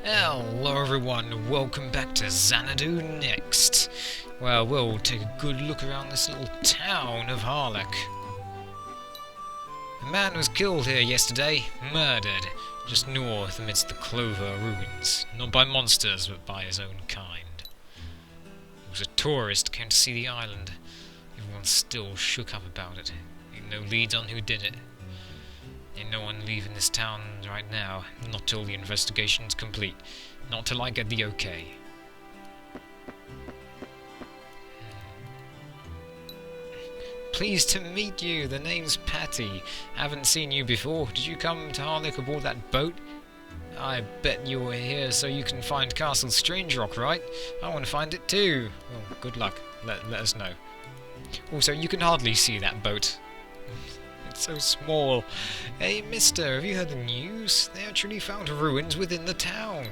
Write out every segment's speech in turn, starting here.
Hello everyone, welcome back to Xanadu next. Well, we'll take a good look around this little town of Harlech. A man was killed here yesterday, murdered, just north amidst the Clover ruins. Not by monsters, but by his own kind. He was a tourist, came to see the island. Everyone's still shook up about it. Ain't no leads on who did it. Ain't no one leaving this town right now, not till the investigation's complete. Not till I get the okay. Pleased to meet you, the name's Patty. Haven't seen you before. Did you come to Harlech aboard that boat? I bet you were here so you can find Castle Strange Rock, right? I want to find it too. Well, good luck. Let us know. Also, you can hardly see that boat. It's so small. Hey, mister, have you heard the news? They actually found ruins within the town.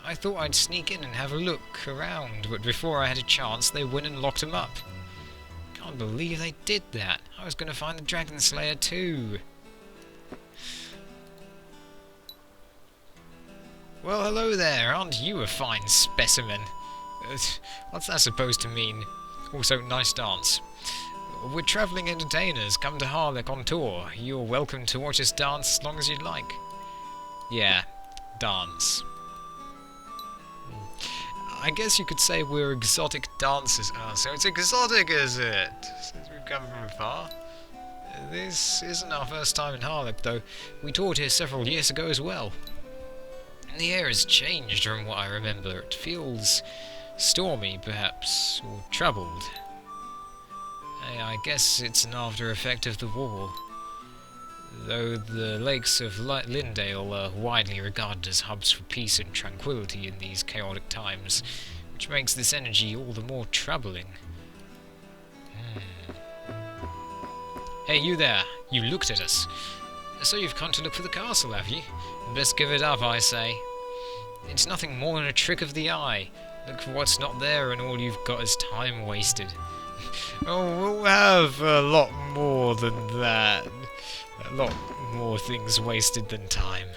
I thought I'd sneak in and have a look around, but before I had a chance, they went and locked him up. Can't believe they did that. I was going to find the Dragon Slayer too. Well, hello there. Aren't you a fine specimen? What's that supposed to mean? Also, nice dance. We're travelling entertainers, come to Harlech on tour. You're welcome to watch us dance as long as you'd like. Yeah, dance. I guess you could say we're exotic dancers. Oh, so it's exotic, is it? Since we've come from far. This isn't our first time in Harlech, though. We toured here several years ago as well. And the air has changed from what I remember. It feels stormy, perhaps, or troubled. I guess it's an after effect of the war. Though the lakes of Lindale are widely regarded as hubs for peace and tranquility in these chaotic times, which makes this energy all the more troubling. Hey, you there! You looked at us. So you've come to look for the castle, have you? Best give it up, I say. It's nothing more than a trick of the eye. Look for what's not there and all you've got is time wasted. Oh, we'll have a lot more than that. A lot more things wasted than time.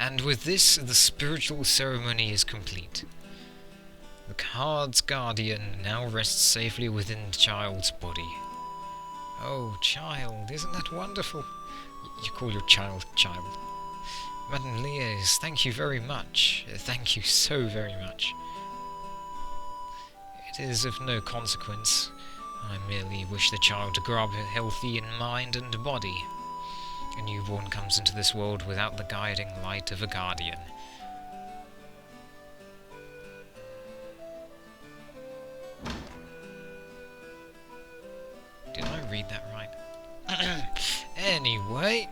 And with this, the spiritual ceremony is complete. The card's guardian now rests safely within the child's body. Oh, child, isn't that wonderful? You call your child, child. Madame Lies, thank you very much. Thank you so very much. It is of no consequence. I merely wish the child to grow up healthy in mind and body. A newborn comes into this world without the guiding light of a guardian. Did I read that right? Anyway,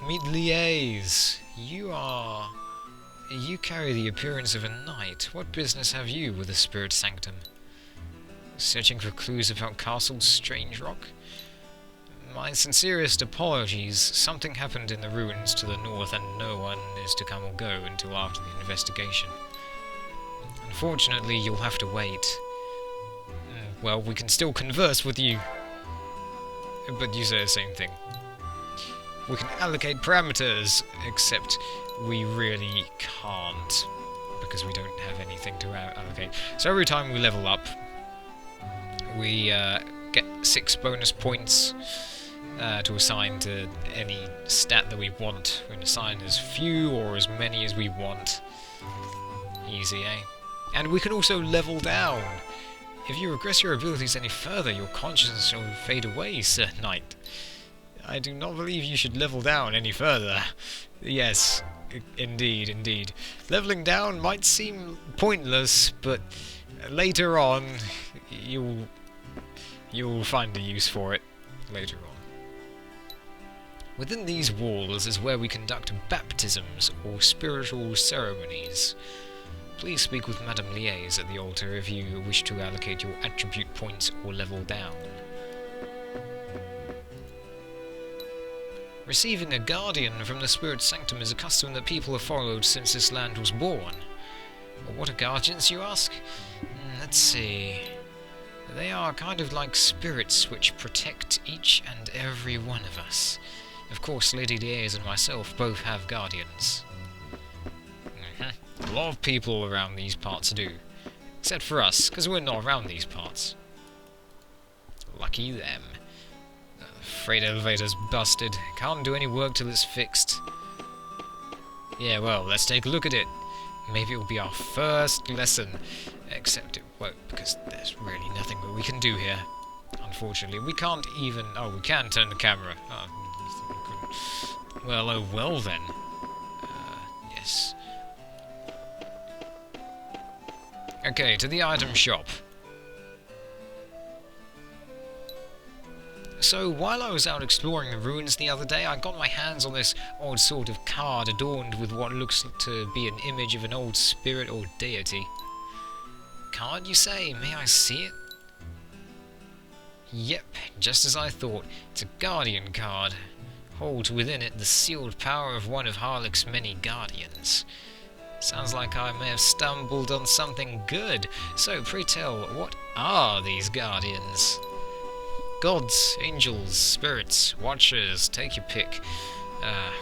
meet Liaise. You carry the appearance of a knight. What business have you with the Spirit Sanctum? Searching for clues about Castle Strange Rock? My sincerest apologies. Something happened in the ruins to the north and no one is to come or go until after the investigation. Unfortunately, you'll have to wait. Well, we can still converse with you. But you say the same thing. We can allocate parameters, except we really can't, because we don't have anything to allocate. So every time we level up, we get 6 bonus points to assign to any stat that we want. We can assign as few or as many as we want. Easy, eh? And we can also level down. If you regress your abilities any further, your consciousness will fade away, Sir Knight. I do not believe you should level down any further. Yes, indeed, indeed. Leveling down might seem pointless, but later on, you'll find a use for it later on. Within these walls is where we conduct baptisms or spiritual ceremonies. Please speak with Madame Liaise at the altar if you wish to allocate your attribute points or level down. Receiving a guardian from the spirit sanctum is a custom that people have followed since this land was born. But what are guardians, you ask? Let's see. They are kind of like spirits which protect each and every one of us. Of course, Lady Liaise and myself both have guardians. A lot of people around these parts do. Except for us, because we're not around these parts. Lucky them. Freight elevator's busted. Can't do any work till it's fixed. Yeah, well, let's take a look at it. Maybe it'll be our first lesson. Except it won't, because there's really nothing that we can do here. Unfortunately, we can't even... Oh, we can turn the camera. Oh, well, oh well then. Yes. Okay, to the item shop. So, while I was out exploring the ruins the other day, I got my hands on this odd sort of card adorned with what looks to be an image of an old spirit or deity. Card, you say? May I see it? Yep, just as I thought. It's a guardian card. Holds within it the sealed power of one of Harlech's many guardians. Sounds like I may have stumbled on something good. So, pray tell, what are these guardians? Gods, angels, spirits, watchers, take your pick.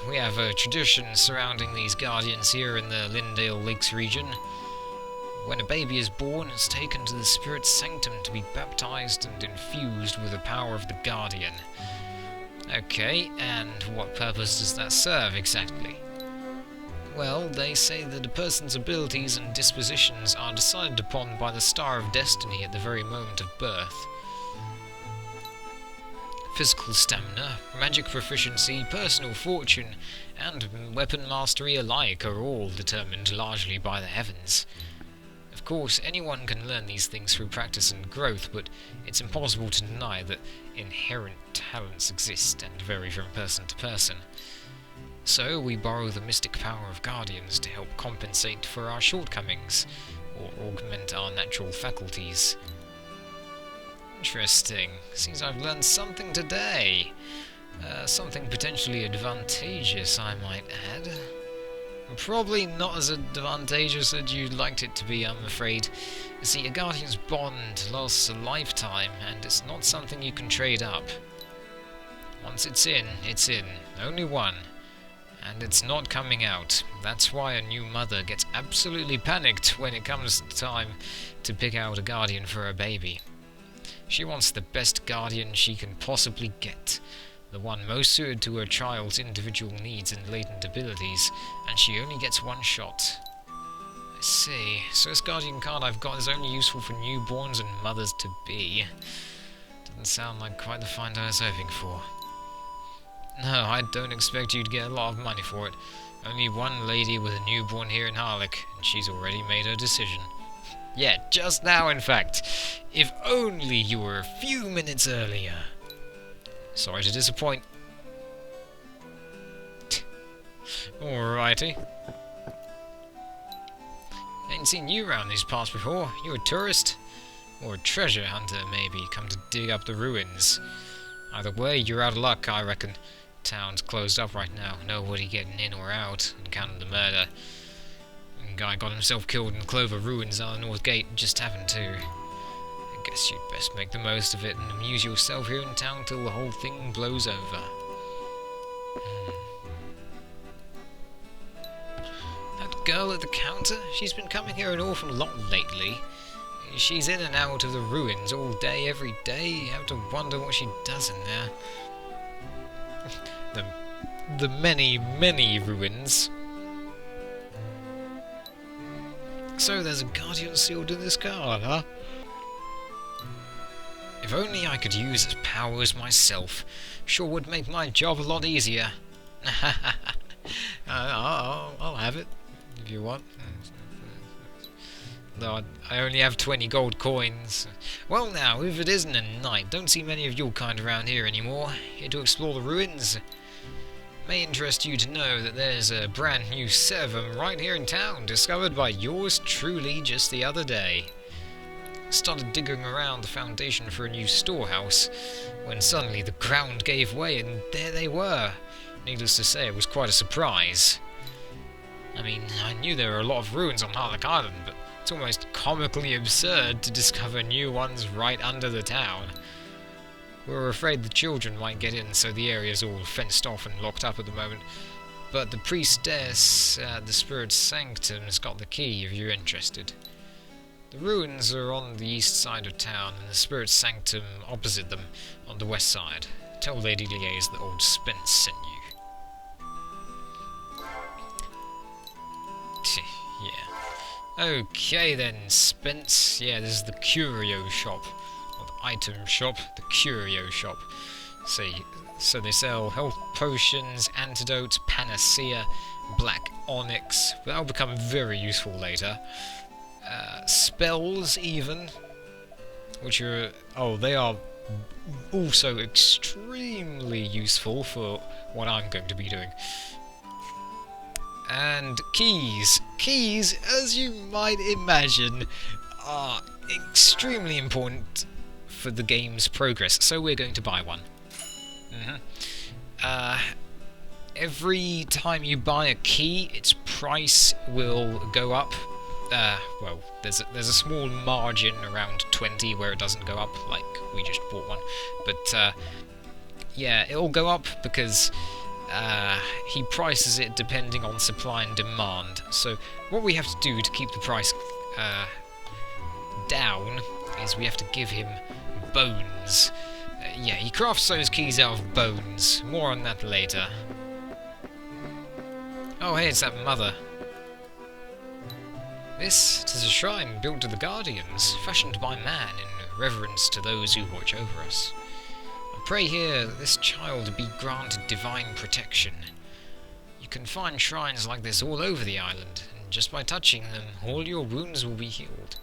We have a tradition surrounding these guardians here in the Lindale Lakes region. When a baby is born, it's taken to the spirit sanctum to be baptized and infused with the power of the guardian. Okay, and what purpose does that serve exactly? Well, they say that a person's abilities and dispositions are decided upon by the star of destiny at the very moment of birth. Physical stamina, magic proficiency, personal fortune, and weapon mastery alike are all determined largely by the heavens. Of course, anyone can learn these things through practice and growth, but it's impossible to deny that inherent talents exist and vary from person to person. So we borrow the mystic power of guardians to help compensate for our shortcomings, or augment our natural faculties. Interesting. Seems I've learned something today. Something potentially advantageous, I might add. Probably not as advantageous as you'd liked it to be, I'm afraid. You see, a guardian's bond lasts a lifetime, and it's not something you can trade up. Once it's in, it's in. Only one. And it's not coming out. That's why a new mother gets absolutely panicked when it comes time to pick out a guardian for her baby. She wants the best guardian she can possibly get, the one most suited to her child's individual needs and latent abilities, and she only gets one shot. I see, so this guardian card I've got is only useful for newborns and mothers-to-be. Doesn't sound like quite the find I was hoping for. No, I don't expect you to get a lot of money for it. Only one lady with a newborn here in Harlech, and she's already made her decision. Yeah, just now, in fact. If only you were a few minutes earlier. Sorry to disappoint. Alrighty. Ain't seen you around these parts before. You a tourist? Or a treasure hunter, maybe, come to dig up the ruins. Either way, you're out of luck, I reckon. Town's closed up right now. Nobody getting in or out, and counting the murder. Guy got himself killed in the Clover Ruins on the North Gate, just happened to. I guess you'd best make the most of it and amuse yourself here in town till the whole thing blows over. That girl at the counter, she's been coming here an awful lot lately. She's in and out of the ruins all day, every day. You have to wonder what she does in there. The many, many ruins. So there's a guardian sealed in this card, huh? If only I could use its powers myself. Sure would make my job a lot easier. I'll have it, if you want. Though I only have 20 gold coins. Well now, if it isn't a night, don't see many of your kind around here anymore. Here to explore the ruins. May interest you to know that there's a brand new set of them right here in town, discovered by yours truly just the other day. Started digging around the foundation for a new storehouse, when suddenly the ground gave way and there they were. Needless to say, it was quite a surprise. I mean, I knew there were a lot of ruins on Harlech Island, but it's almost comically absurd to discover new ones right under the town. We were afraid the children might get in, so the area's all fenced off and locked up at the moment. But the priestess at the spirit's sanctum has got the key if you're interested. The ruins are on the east side of town, and the spirit's sanctum opposite them on the west side. Tell Lady Liaise that old Spence sent you. Yeah. Okay then, Spence. Yeah, this is the curio shop. Or the item shop, the curio shop. See, so they sell health potions, antidotes, panacea, black onyx. That'll become very useful later. Spells, even. Which are... oh, they are also extremely useful for what I'm going to be doing. And keys. Keys, as you might imagine, are extremely important for the game's progress, so we're going to buy one. Every time you buy a key, its price will go up. Well, there's a small margin around 20 where it doesn't go up, like we just bought one. But, yeah, it'll go up because he prices it depending on supply and demand. So what we have to do to keep the price down is we have to give him bones. Yeah, he crafts those keys out of bones. More on that later. Oh, hey, it's that mother. This is a shrine built to the Guardians, fashioned by man in reverence to those who watch over us. I pray here that this child be granted divine protection. You can find shrines like this all over the island, and just by touching them, all your wounds will be healed.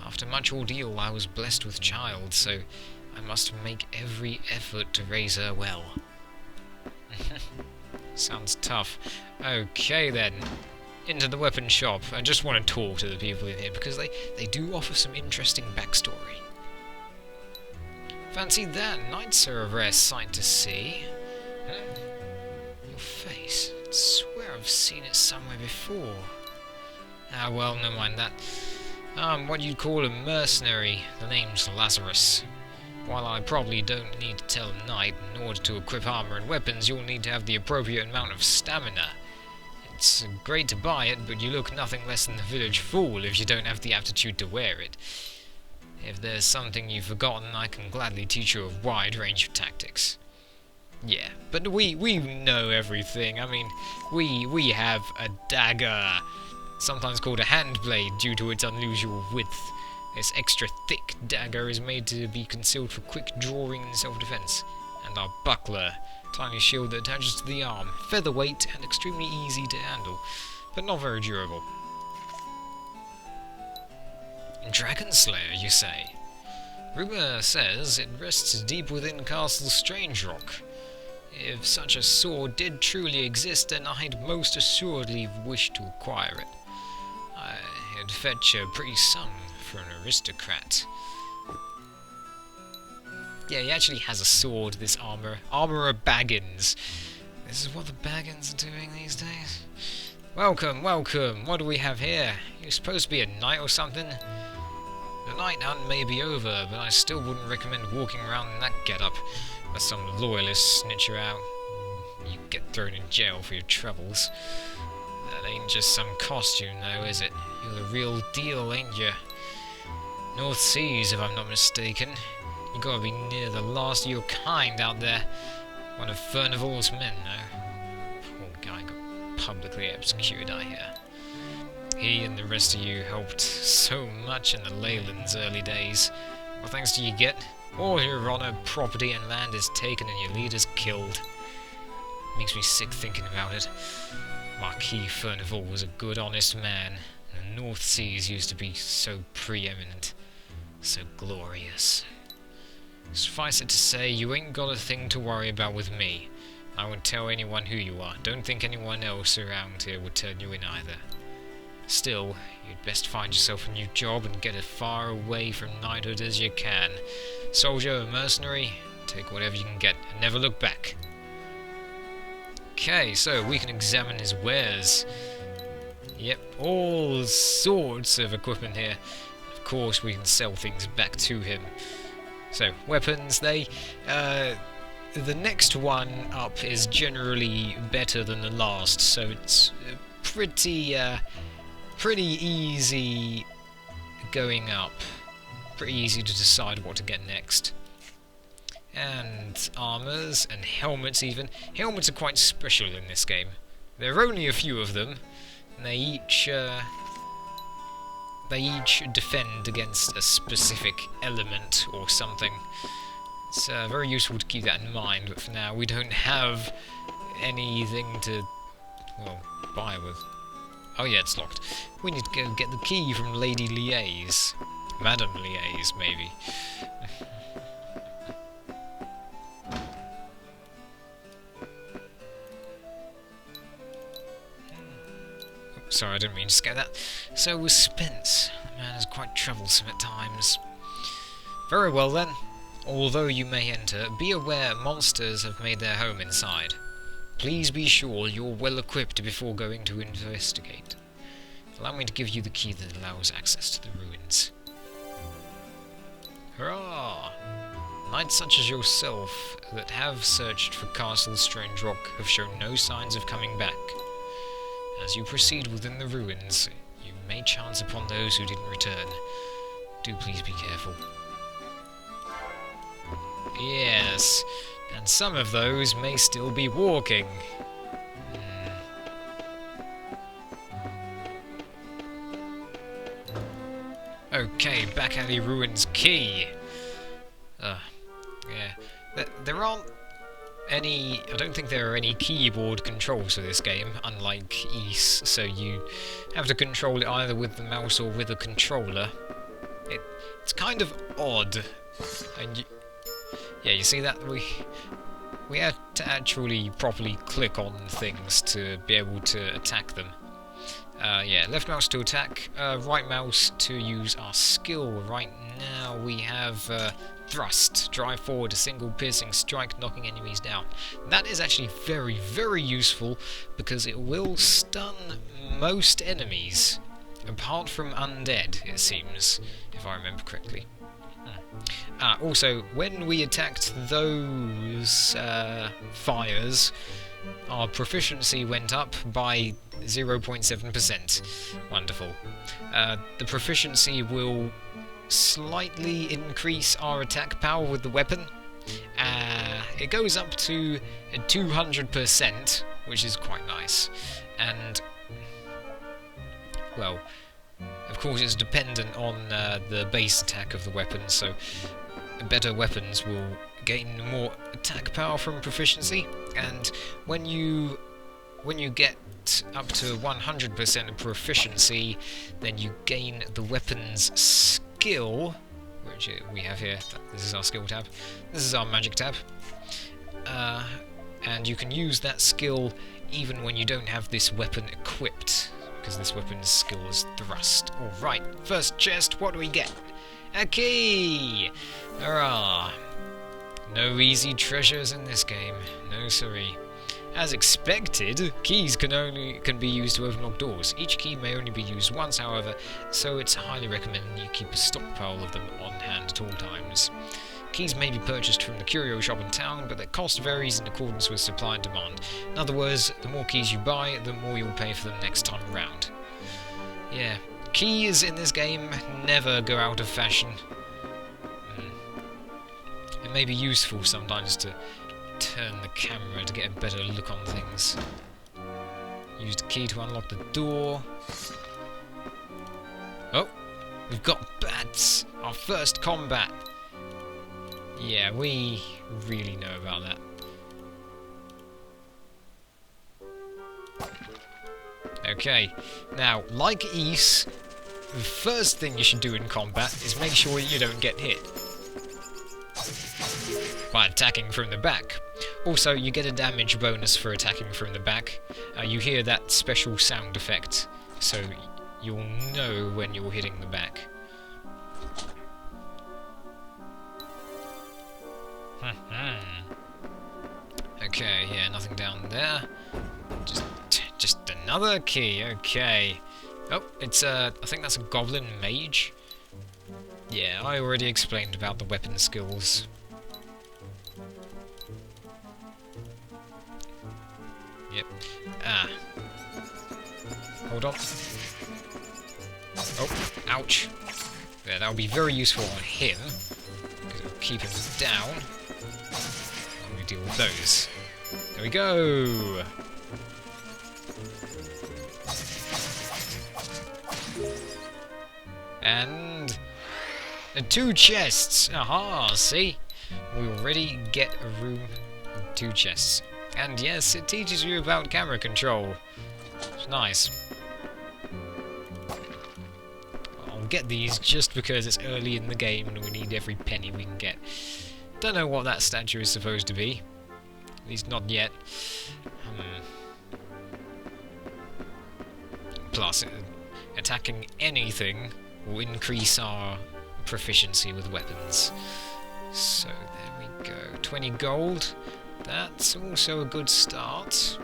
After much ordeal, I was blessed with child, so I must make every effort to raise her well. Sounds tough. Okay then. Into the weapon shop. I just want to talk to the people in here because they do offer some interesting backstory. Fancy that, knights are a rare sight to see. Your face. I swear I've seen it somewhere before. Ah well, never mind that. I'm what you'd call a mercenary. The name's Lazarus. While I probably don't need to tell a knight, in order to equip armor and weapons, you'll need to have the appropriate amount of stamina. It's great to buy it, but you look nothing less than the village fool if you don't have the aptitude to wear it. If there's something you've forgotten, I can gladly teach you a wide range of tactics. Yeah, but we know everything. I mean, we have a dagger, sometimes called a hand blade due to its unusual width. This extra thick dagger is made to be concealed for quick drawing and self-defense. And our buckler, tiny shield that attaches to the arm, featherweight and extremely easy to handle, but not very durable. Dragon Slayer, you say? Rumour says it rests deep within Castle Strange Rock. If such a sword did truly exist, then I'd most assuredly wish to acquire it. It'd fetch a pretty sum for an aristocrat. Yeah, he actually has a sword, this Armourer Baggins. This is what the Baggins are doing these days. Welcome, welcome. What do we have here? You're supposed to be a knight or something? The night hunt may be over, but I still wouldn't recommend walking around in that getup, unless some loyalists snitch you out. You get thrown in jail for your troubles. That ain't just some costume, though, is it? You're the real deal, ain't you? North Seas, if I'm not mistaken. You gotta be near the last of your kind out there. One of Furnival's men, no? Poor guy got publicly executed, I hear. He and the rest of you helped so much in the Leyland's early days. What thanks do you get? All your honour, property and land is taken and your leaders killed. Makes me sick thinking about it. Marquis Furnival was a good, honest man, and the North Seas used to be so preeminent, so glorious. Suffice it to say, you ain't got a thing to worry about with me. I won't tell anyone who you are. Don't think anyone else around here would turn you in either. Still, you'd best find yourself a new job and get as far away from knighthood as you can. Soldier or mercenary, take whatever you can get and never look back. Okay, so we can examine his wares. Yep, all sorts of equipment here. Of course, we can sell things back to him. So, weapons, the next one up is generally better than the last, so it's pretty easy going up. Pretty easy to decide what to get next. And armors and helmets even. Helmets are quite special in this game. There are only a few of them, and they each defend against a specific element or something. It's very useful to keep that in mind, but for now we don't have anything to, well, buy with. Oh yeah, it's locked. We need to go get the key from Lady Liaise. Madame Liaise, maybe. Sorry, I didn't mean to scare that. So was Spence. The man is quite troublesome at times. Very well then. Although you may enter, be aware monsters have made their home inside. Please be sure you're well equipped before going to investigate. Allow me to give you the key that allows access to the ruins. Hurrah! Knights such as yourself that have searched for Castle Strange Rock have shown no signs of coming back. As you proceed within the ruins, you may chance upon those who didn't return. Do please be careful. Yes, and some of those may still be walking. Okay, Backalley Ruins key. Yeah, there aren't any. I don't think there are any keyboard controls for this game, unlike Ys. So you have to control it either with the mouse or with a controller. It's kind of odd, and yeah, you see that we have to actually properly click on things to be able to attack them. Yeah, left mouse to attack, right mouse to use our skill. Right now we have thrust, drive forward, a single piercing strike, knocking enemies down. That is actually very, very useful because it will stun most enemies, apart from undead, it seems, if I remember correctly. Also, when we attacked those fires, our proficiency went up by 0.7%. Wonderful. The proficiency will slightly increase our attack power with the weapon. It goes up to 200%, which is quite nice. And, well, of course it's dependent on the base attack of the weapon, so better weapons will gain more attack power from proficiency, and when you get up to 100% of proficiency, then you gain the weapon's skill, which we have here. This is our skill tab. This is our magic tab. And you can use that skill even when you don't have this weapon equipped, because this weapon's skill is thrust. Alright, first chest, what do we get? A key! Hurrah! No easy treasures in this game. No siree. As expected, keys can be used to open locked doors. Each key may only be used once, however, so it's highly recommended you keep a stockpile of them on hand at all times. Keys may be purchased from the curio shop in town, but their cost varies in accordance with supply and demand. In other words, the more keys you buy, the more you'll pay for them next time around. Yeah, keys in this game never go out of fashion. It may be useful sometimes to turn the camera to get a better look on things. Use the key to unlock the door. Oh, we've got bats! Our first combat! Yeah, we really know about that. Okay, now, like Ys, the first thing you should do in combat is make sure you don't get hit by attacking from the back. Also, you get a damage bonus for attacking from the back. You hear that special sound effect, so you'll know when you're hitting the back. Okay, yeah, nothing down there. Just another key, okay. Oh, it's I think that's a goblin mage. Yeah, I already explained about the weapon skills. Yep. Ah. Hold on. Oh, ouch. Yeah, that'll be very useful on him, because it'll keep him down. I'm gonna deal with those. There we go! And 2 chests! Aha, see? We already get a room with 2 chests. And yes, it teaches you about camera control. It's nice. I'll get these just because it's early in the game and we need every penny we can get. Don't know what that statue is supposed to be. At least not yet. Plus, attacking anything will increase our proficiency with weapons. So there we go. 20 gold. That's also a good start.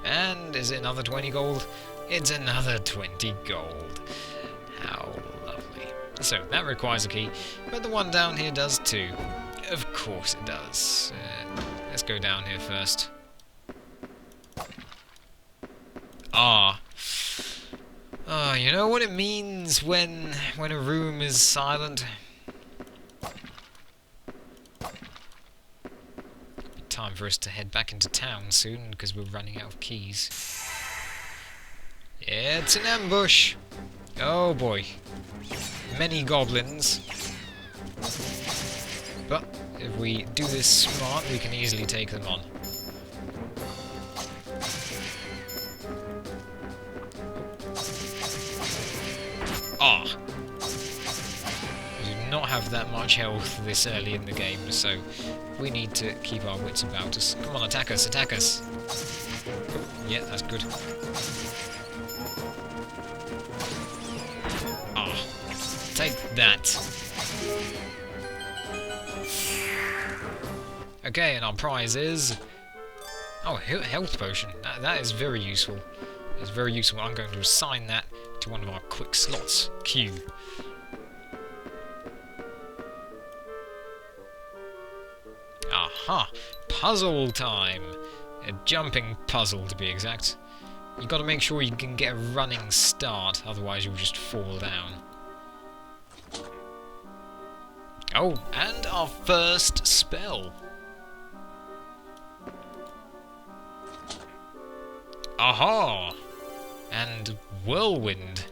And is it another 20 gold? It's another 20 gold. How lovely. So that requires a key, but the one down here does too. Of course it does. Let's go down here first. You know what it means when a room is silent? Time for us to head back into town soon, because we're running out of keys. Yeah, it's an ambush! Oh boy. Many goblins. But if we do this smart, we can easily take them on. We do not have that much health this early in the game, so we need to keep our wits about us. Come on, attack us, attack us! Yeah, that's good. Take that! Okay, and our prize is... oh, health potion. That is very useful. It's very useful. I'm going to assign that to one of our quick slots. Q. Aha! Puzzle time! A jumping puzzle, to be exact. You've got to make sure you can get a running start, otherwise you'll just fall down. Oh, and our first spell. Aha! And Whirlwind.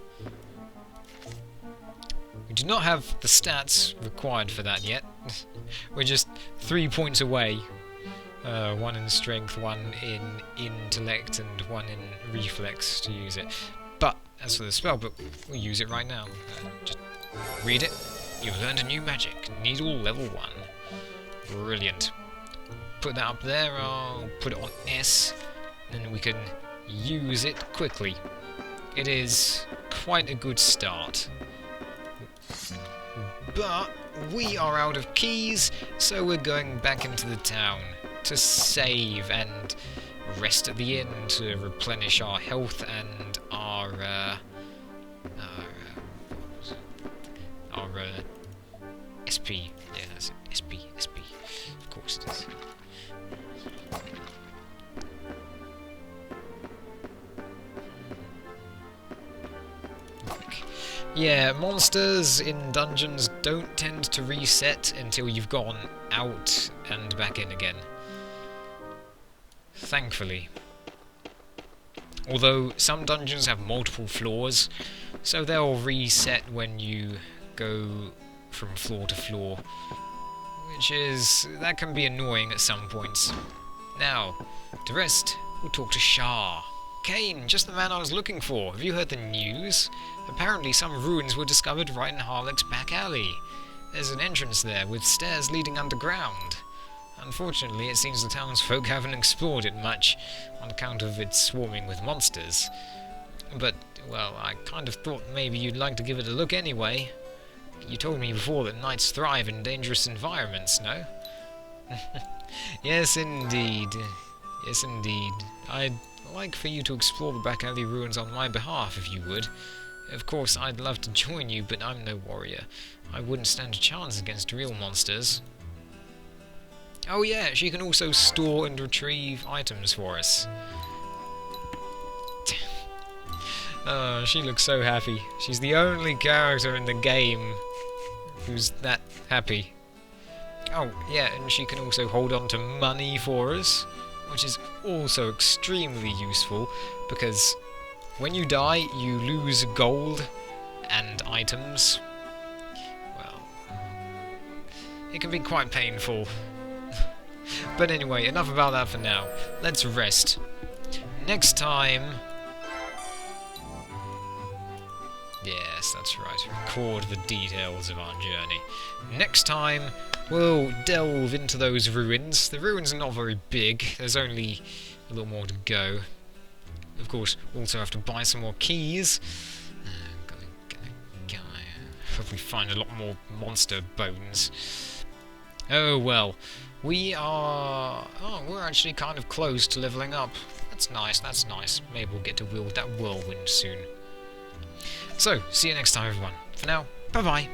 We do not have the stats required for that yet. We're just 3 points away. 1 in strength, 1 in intellect, and 1 in reflex to use it. But, as for the spell book, we'll use it right now. Just read it. You've learned a new magic. Needle level 1. Brilliant. Put that up there. I'll put it on S. And then we can use it quickly. It is quite a good start. But we are out of keys, so we're going back into the town to save and rest at the inn to replenish our health and our SP. Yeah, that's it. SP. Of course it is. Yeah, monsters in dungeons don't tend to reset until you've gone out and back in again. Thankfully. Although some dungeons have multiple floors, so they'll reset when you go from floor to floor, that can be annoying at some points. Now, to rest, we'll talk to Shah. Kane, just the man I was looking for. Have you heard the news? Apparently some ruins were discovered right in Harlech's Backalley. There's an entrance there with stairs leading underground. Unfortunately, it seems the townsfolk haven't explored it much on account of its swarming with monsters. But, well, I kind of thought maybe you'd like to give it a look anyway. You told me before that knights thrive in dangerous environments, no? Yes, indeed. Yes, indeed. I'd like for you to explore the Backalley ruins on my behalf, if you would. Of course, I'd love to join you, but I'm no warrior. I wouldn't stand a chance against real monsters. Oh yeah, she can also store and retrieve items for us. Oh, she looks so happy. She's the only character in the game who's that happy. Oh, yeah, and she can also hold on to money for us, which is also extremely useful, because when you die, you lose gold and items. Well, it can be quite painful. But anyway, enough about that for now. Let's rest. Next time... Yes, that's right. Record the details of our journey. Next time, we'll delve into those ruins. The ruins are not very big. There's only a little more to go. Of course, we'll also have to buy some more keys. Hope we find a lot more monster bones. Oh well. We are... Oh, we're actually kind of close to leveling up. That's nice, that's nice. Maybe we'll get to wield that whirlwind soon. So, see you next time, everyone. For now, bye-bye.